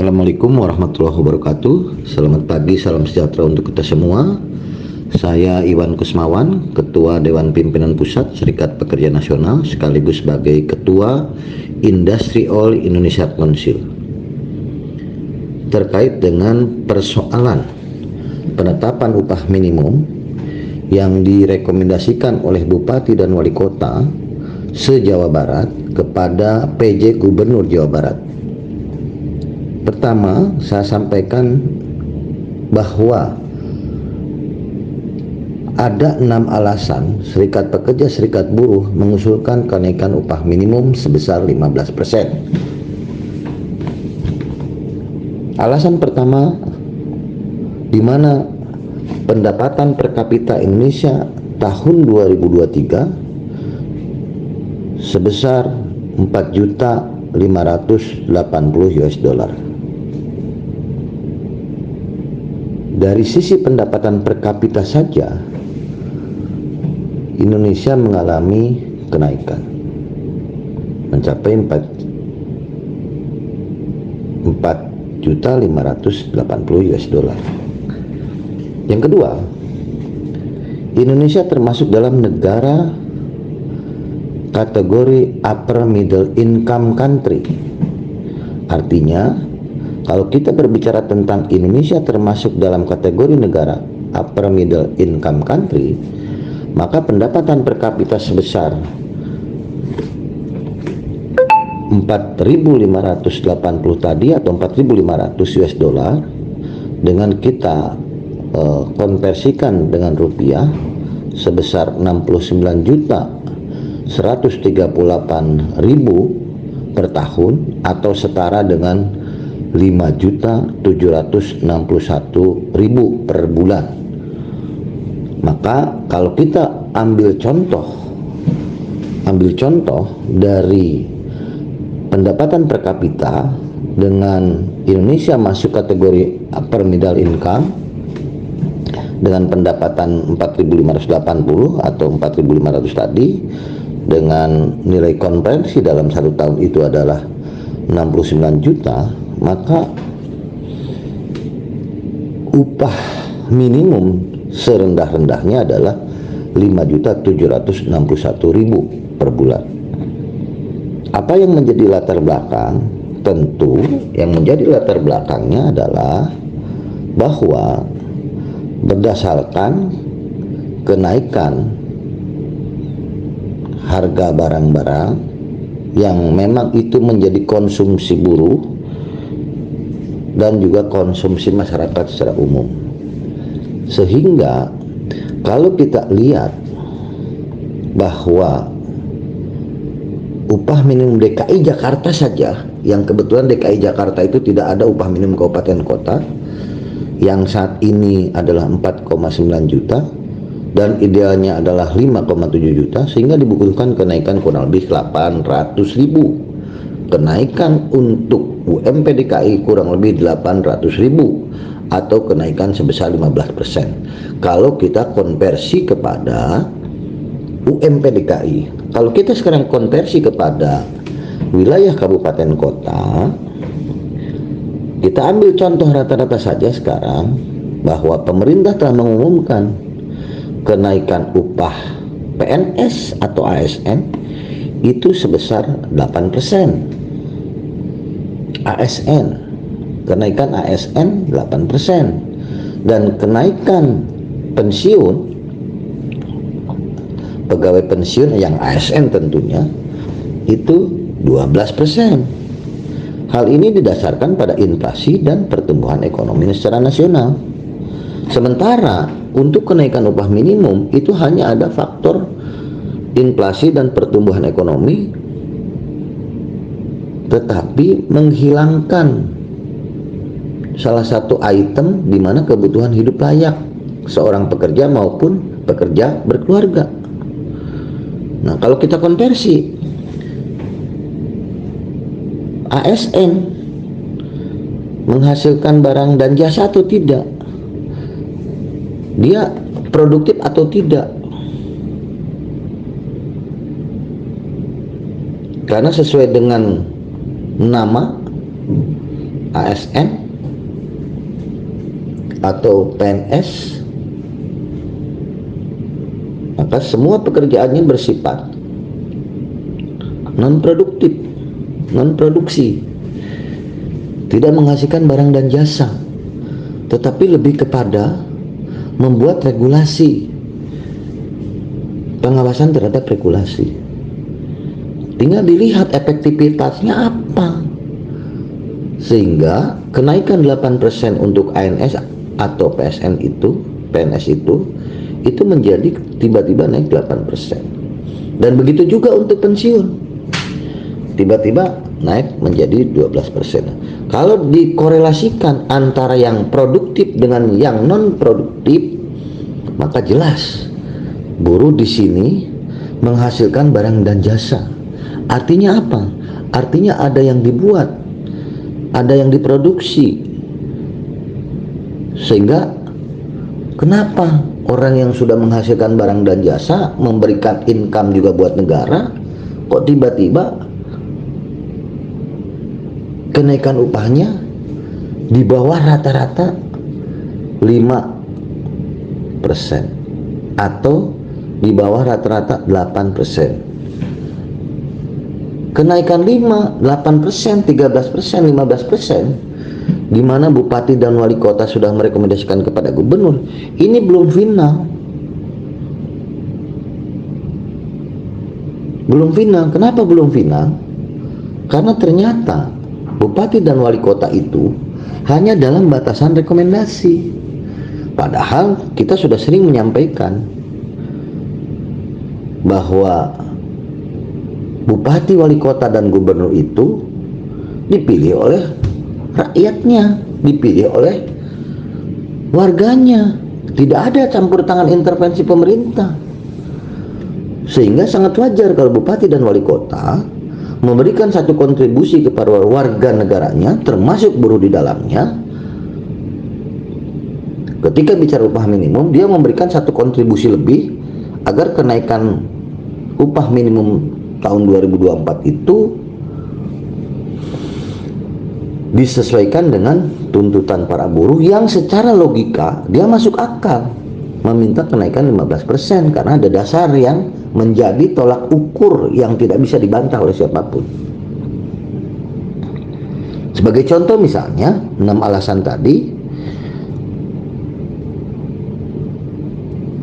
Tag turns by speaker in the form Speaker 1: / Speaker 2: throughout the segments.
Speaker 1: Assalamualaikum warahmatullahi wabarakatuh. Selamat pagi, salam sejahtera untuk kita semua. Saya Iwan Kusmawan, Ketua Dewan Pimpinan Pusat Serikat Pekerja Nasional sekaligus sebagai Ketua Industri All Indonesia Council. Terkait dengan persoalan penetapan upah minimum yang direkomendasikan oleh Bupati dan Wali Kota se-Jawa Barat kepada PJ Gubernur Jawa Barat. Pertama, saya sampaikan bahwa ada 6 alasan Serikat Pekerja Serikat Buruh mengusulkan kenaikan upah minimum sebesar 15%. Alasan pertama, di mana pendapatan per kapita Indonesia tahun 2023 sebesar 4.580 US dollar. Dari sisi pendapatan per kapita saja, Indonesia mengalami kenaikan mencapai 4.580 US dollar. Yang kedua, Indonesia termasuk dalam negara kategori upper middle income country. Artinya, kalau kita berbicara tentang Indonesia termasuk dalam kategori negara upper middle income country, maka pendapatan per kapita sebesar 4.580 tadi atau 4.500 US dollar dengan kita konversikan dengan rupiah sebesar 69.138.000 per tahun atau setara dengan 5.761.000 per bulan. Maka kalau kita ambil contoh dari pendapatan per kapita dengan Indonesia masuk kategori upper middle income dengan pendapatan 4.580 atau 4.500 tadi, dengan nilai konversi dalam 1 tahun itu adalah 69 juta, maka upah minimum serendah-rendahnya adalah 5.761.000 per bulan. Apa yang menjadi latar belakang? Tentu yang menjadi latar belakangnya adalah bahwa berdasarkan kenaikan harga barang-barang yang memang itu menjadi konsumsi buruh dan juga konsumsi masyarakat secara umum. Sehingga kalau kita lihat bahwa upah minimum DKI Jakarta saja, yang kebetulan DKI Jakarta itu tidak ada upah minimum kabupaten kota, yang saat ini adalah 4,9 juta dan idealnya adalah 5,7 juta, sehingga dibutuhkan kenaikan kurang lebih 800.000. Kenaikan untuk UMP DKI kurang lebih 800.000 atau kenaikan sebesar 15%. Kalau kita konversi kepada UMP DKI, kalau kita sekarang konversi kepada wilayah kabupaten kota, kita ambil contoh rata-rata saja sekarang bahwa pemerintah telah mengumumkan kenaikan upah PNS atau ASN itu sebesar 8%. ASN, kenaikan ASN 8%, dan kenaikan pensiun pegawai pensiun yang ASN tentunya itu 12%. Hal ini didasarkan pada inflasi dan pertumbuhan ekonomi secara nasional. Sementara untuk kenaikan upah minimum itu hanya ada faktor inflasi dan pertumbuhan ekonomi, tetapi menghilangkan salah satu item di mana kebutuhan hidup layak seorang pekerja maupun pekerja berkeluarga. Nah, kalau kita konversi, ASN menghasilkan barang dan jasa atau tidak? Dia produktif atau tidak? Karena sesuai dengan nama ASN atau PNS, maka semua pekerjaannya bersifat non-produktif, non-produksi, tidak menghasilkan barang dan jasa, tetapi lebih kepada membuat regulasi, pengawasan terhadap regulasi. Tinggal dilihat efektivitasnya apa, sehingga kenaikan 8% untuk ANS atau PSN itu, PNS itu menjadi tiba-tiba naik 8%. Dan begitu juga untuk pensiun, tiba-tiba naik menjadi 12%. Kalau dikorelasikan antara yang produktif dengan yang non produktif, maka jelas buruh di sini menghasilkan barang dan jasa. Artinya apa? Artinya ada yang dibuat, ada yang diproduksi. Sehingga kenapa orang yang sudah menghasilkan barang dan jasa, memberikan income juga buat negara, kok tiba-tiba kenaikan upahnya di bawah rata-rata 5% atau di bawah rata-rata 8%. Kenaikan 5, 8%, 13%, 15%, di mana bupati dan wali kota sudah merekomendasikan kepada gubernur, ini belum final. Belum final. Kenapa belum final? Karena ternyata bupati dan wali kota itu hanya dalam batasan rekomendasi. Padahal kita sudah sering menyampaikan bahwa bupati, wali kota, dan gubernur itu dipilih oleh rakyatnya, dipilih oleh warganya. Tidak ada campur tangan intervensi pemerintah. Sehingga sangat wajar kalau bupati dan wali kota memberikan satu kontribusi kepada warga negaranya, termasuk buruh di dalamnya. Ketika bicara upah minimum, dia memberikan satu kontribusi lebih agar kenaikan upah minimum tahun 2024 itu disesuaikan dengan tuntutan para buruh yang secara logika dia masuk akal meminta kenaikan 15% karena ada dasar yang menjadi tolak ukur yang tidak bisa dibantah oleh siapapun. Sebagai contoh misalnya 6 alasan tadi,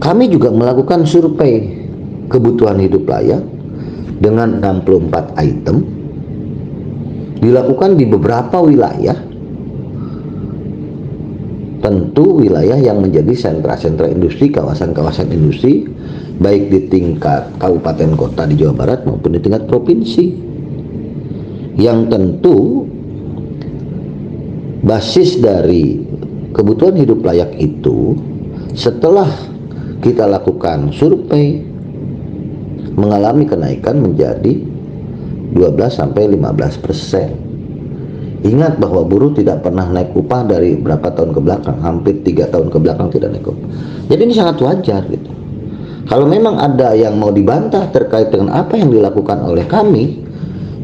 Speaker 1: kami juga melakukan survei kebutuhan hidup layak dengan 64 item, dilakukan di beberapa wilayah, tentu wilayah yang menjadi sentra-sentra industri, kawasan-kawasan industri, baik di tingkat kabupaten kota di Jawa Barat maupun di tingkat provinsi, yang tentu basis dari kebutuhan hidup layak itu setelah kita lakukan survei mengalami kenaikan menjadi 12-15%. Ingat bahwa buruh tidak pernah naik upah dari berapa tahun ke belakang, hampir 3 tahun ke belakang tidak naik upah. Jadi ini sangat wajar gitu. Kalau memang ada yang mau dibantah terkait dengan apa yang dilakukan oleh kami,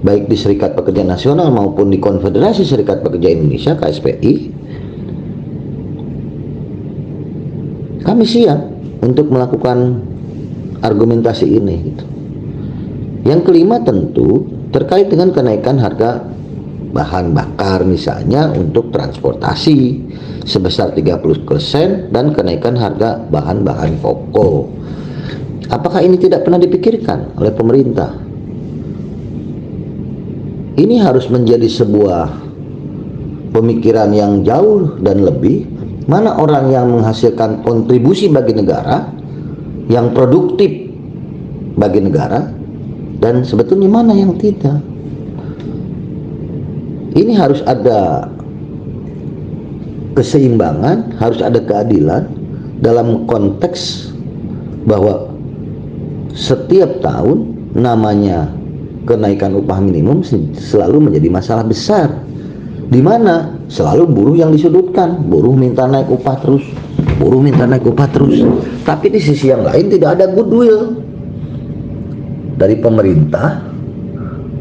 Speaker 1: baik di Serikat Pekerja Nasional maupun di Konfederasi Serikat Pekerja Indonesia (KSPI), kami siap untuk melakukan argumentasi ini gitu. Yang kelima tentu terkait dengan kenaikan harga bahan bakar misalnya untuk transportasi sebesar 30% dan kenaikan harga bahan-bahan pokok. Apakah ini tidak pernah dipikirkan oleh pemerintah? Ini harus menjadi sebuah pemikiran yang jauh dan lebih. Mana orang yang menghasilkan kontribusi bagi negara, yang produktif bagi negara, dan sebetulnya mana yang tidak. Ini harus ada keseimbangan, harus ada keadilan dalam konteks bahwa setiap tahun namanya kenaikan upah minimum selalu menjadi masalah besar, di mana selalu buruh yang disudutkan, buruh minta naik upah terus, buruh minta naik upah terus. Tapi di sisi yang lain tidak ada goodwill dari pemerintah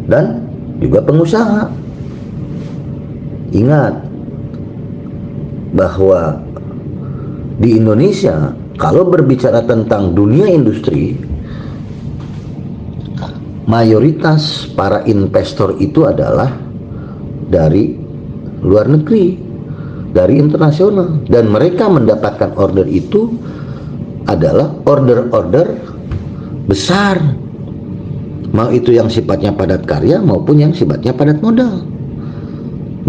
Speaker 1: dan juga pengusaha. Ingat bahwa di Indonesia kalau berbicara tentang dunia industri, mayoritas para investor itu adalah dari luar negeri, dari internasional, dan mereka mendapatkan order itu adalah order-order besar, mau itu yang sifatnya padat karya maupun yang sifatnya padat modal.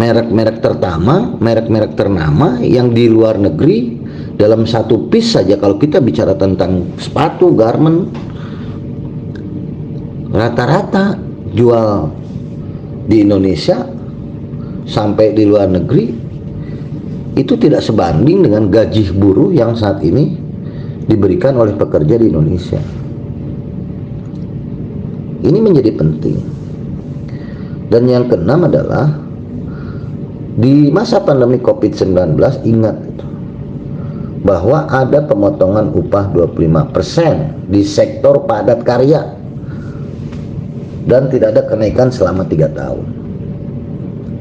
Speaker 1: Merek-merek ternama yang di luar negeri dalam satu piece saja, kalau kita bicara tentang sepatu, garment, rata-rata jual di Indonesia sampai di luar negeri itu tidak sebanding dengan gaji buruh yang saat ini diberikan oleh pekerja di Indonesia. Ini menjadi penting. Dan yang keenam adalah di masa pandemi COVID-19, ingat bahwa ada pemotongan upah 25% di sektor padat karya dan tidak ada kenaikan selama 3 tahun.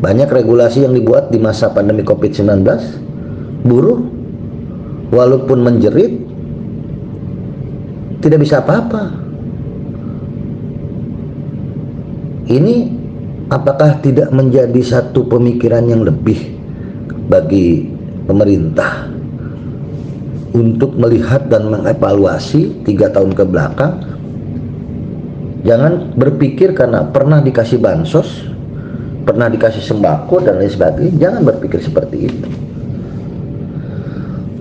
Speaker 1: Banyak regulasi yang dibuat di masa pandemi COVID-19, buruh walaupun menjerit tidak bisa apa-apa. Ini apakah tidak menjadi satu pemikiran yang lebih bagi pemerintah untuk melihat dan mengevaluasi 3 tahun ke belakang? Jangan berpikir karena pernah dikasih bansos, pernah dikasih sembako dan lain sebagainya, jangan berpikir seperti itu.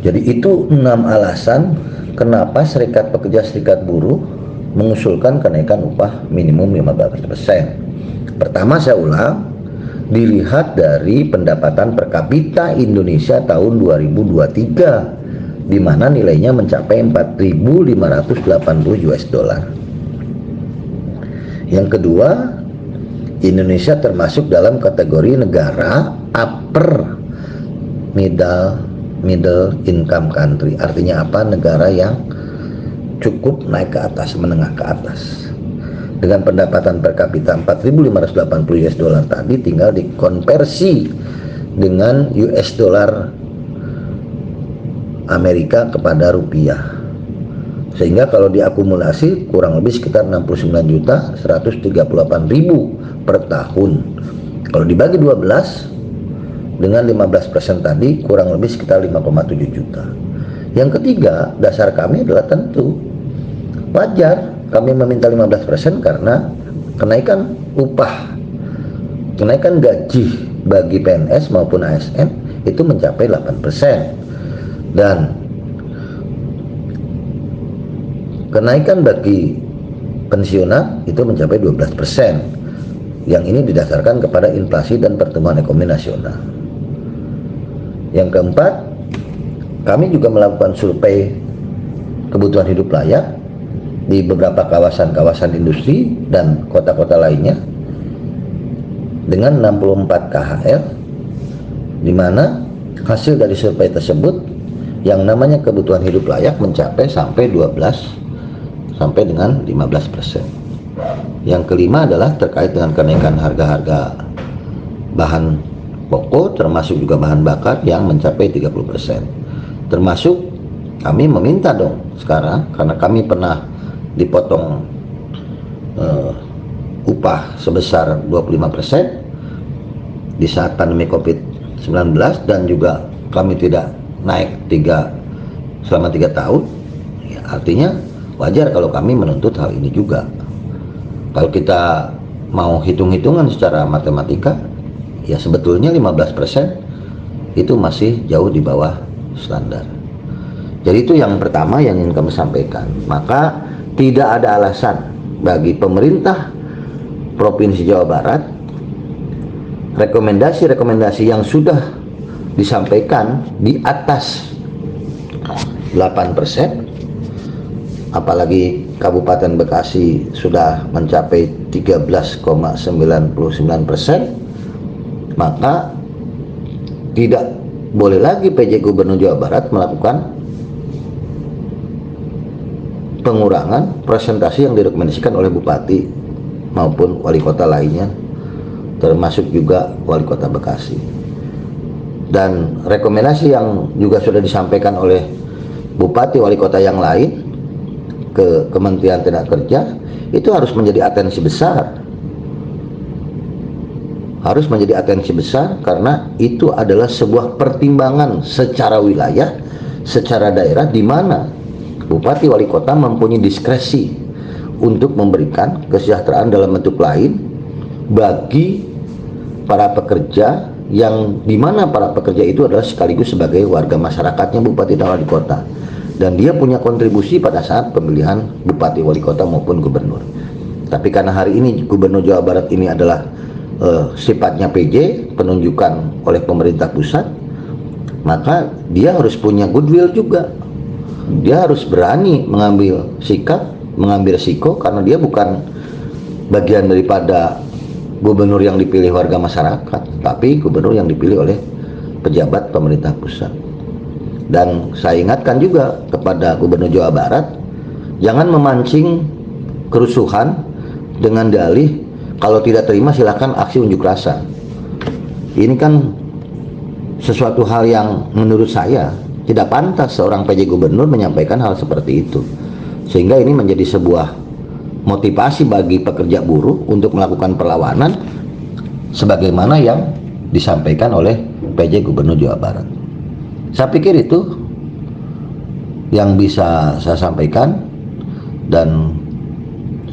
Speaker 1: Jadi itu 6 alasan kenapa Serikat Pekerja Serikat Buruh mengusulkan kenaikan upah minimum 15%. Pertama, saya ulang, dilihat dari pendapatan per kapita Indonesia tahun 2023 di mana nilainya mencapai 4.580 US dollar. Yang kedua, Indonesia termasuk dalam kategori negara upper middle income country. Artinya apa? Negara yang cukup naik ke atas, menengah ke atas. Dengan pendapatan per kapita 4.580 US dollar tadi tinggal dikonversi dengan US dollar Amerika kepada rupiah. Sehingga kalau diakumulasi kurang lebih sekitar 69.138.000 per tahun. Kalau dibagi 12 dengan 15% tadi kurang lebih sekitar 5,7 juta. Yang ketiga, dasar kami adalah tentu wajar kami meminta 15% karena kenaikan upah, kenaikan gaji bagi PNS maupun ASN itu mencapai 8%. Dan kenaikan bagi pensiunan itu mencapai 12%. Yang ini didasarkan kepada inflasi dan pertumbuhan ekonomi nasional. Yang keempat, kami juga melakukan survei kebutuhan hidup layak di beberapa kawasan-kawasan industri dan kota-kota lainnya dengan 64 KHL, di mana hasil dari survei tersebut yang namanya kebutuhan hidup layak mencapai sampai 12 sampai dengan 15%. Yang kelima adalah terkait dengan kenaikan harga-harga bahan pokok termasuk juga bahan bakar yang mencapai 30%. Termasuk kami meminta dong sekarang, karena kami pernah dipotong upah sebesar 25% di saat pandemi COVID-19 dan juga kami tidak naik selama 3 tahun, ya, artinya wajar kalau kami menuntut hal ini juga. Kalau kita mau hitung-hitungan secara matematika, ya sebetulnya 15% itu masih jauh di bawah standar. Jadi itu yang pertama yang ingin kami sampaikan. Maka tidak ada alasan bagi pemerintah Provinsi Jawa Barat, rekomendasi-rekomendasi yang sudah disampaikan di atas 8%, apalagi Kabupaten Bekasi sudah mencapai 13,99%, maka tidak boleh lagi PJ Gubernur Jawa Barat melakukan pengurangan presentasi yang direkomendasikan oleh Bupati maupun Wali Kota lainnya, termasuk juga Wali Kota Bekasi. Dan rekomendasi yang juga sudah disampaikan oleh bupati wali kota yang lain ke Kementerian Tenaga Kerja itu harus menjadi atensi besar. Harus menjadi atensi besar karena itu adalah sebuah pertimbangan secara wilayah, secara daerah, di mana bupati wali kota mempunyai diskresi untuk memberikan kesejahteraan dalam bentuk lain bagi para pekerja, yang dimana para pekerja itu adalah sekaligus sebagai warga masyarakatnya bupati dan wali kota, dan dia punya kontribusi pada saat pemilihan bupati wali kota maupun gubernur. Tapi karena hari ini Gubernur Jawa Barat ini adalah sifatnya PJ, penunjukan oleh pemerintah pusat, maka dia harus punya goodwill juga. Dia harus berani mengambil sikap, mengambil risiko, karena dia bukan bagian daripada gubernur yang dipilih warga masyarakat, tapi gubernur yang dipilih oleh pejabat pemerintah pusat. Dan saya ingatkan juga kepada Gubernur Jawa Barat, jangan memancing kerusuhan dengan dalih kalau tidak terima silahkan aksi unjuk rasa. Ini kan sesuatu hal yang menurut saya tidak pantas seorang PJ gubernur menyampaikan hal seperti itu. Sehingga ini menjadi sebuah motivasi bagi pekerja buruh untuk melakukan perlawanan sebagaimana yang disampaikan oleh PJ Gubernur Jawa Barat. Saya pikir itu yang bisa saya sampaikan, dan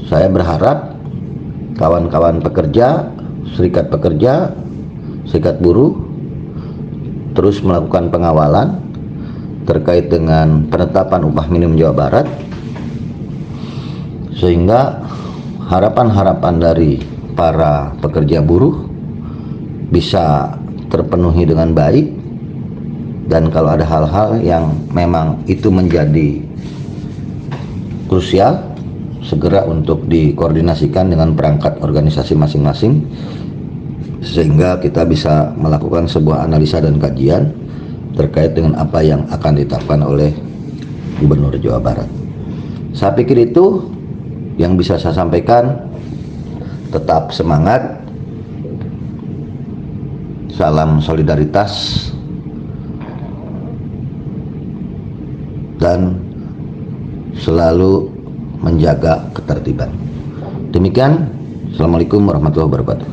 Speaker 1: saya berharap kawan-kawan pekerja, serikat buruh terus melakukan pengawalan terkait dengan penetapan upah minimum Jawa Barat, sehingga harapan-harapan dari para pekerja buruh bisa terpenuhi dengan baik. Dan kalau ada hal-hal yang memang itu menjadi krusial, segera untuk dikoordinasikan dengan perangkat organisasi masing-masing, sehingga kita bisa melakukan sebuah analisa dan kajian terkait dengan apa yang akan ditetapkan oleh Gubernur Jawa Barat. Saya pikir itu yang bisa saya sampaikan. Tetap semangat, salam solidaritas, dan selalu menjaga ketertiban. Demikian, Assalamualaikum warahmatullahi wabarakatuh.